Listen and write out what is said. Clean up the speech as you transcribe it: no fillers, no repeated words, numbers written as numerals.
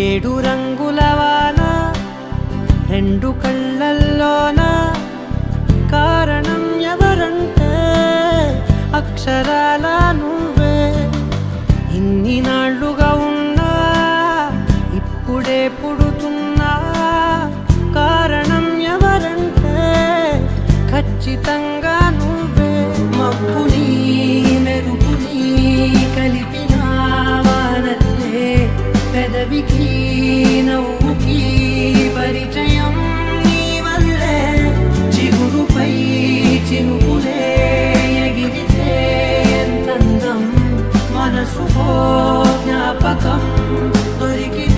ఏడు రంగుల వాన రెండు కళ్ళల్లోన కారణం ఎవరంటే అక్షరాల నువ్వే. ఇన్ని నాళ్ళుగా ఉన్నా ఇప్పుడే పుడుతున్నా కారణం ఎవరంటే ఖచ్చితంగా నువ్వే. మబ్బుని మెరుపుని కలిపిన వానల్లే పెదవికి నవ్వుకి పరిచయం నీ వల్లే. చిగురుపై చినుకులే ఎగిరితే ఎంతందం మనసుకో జ్ఞాపకం దొరికితే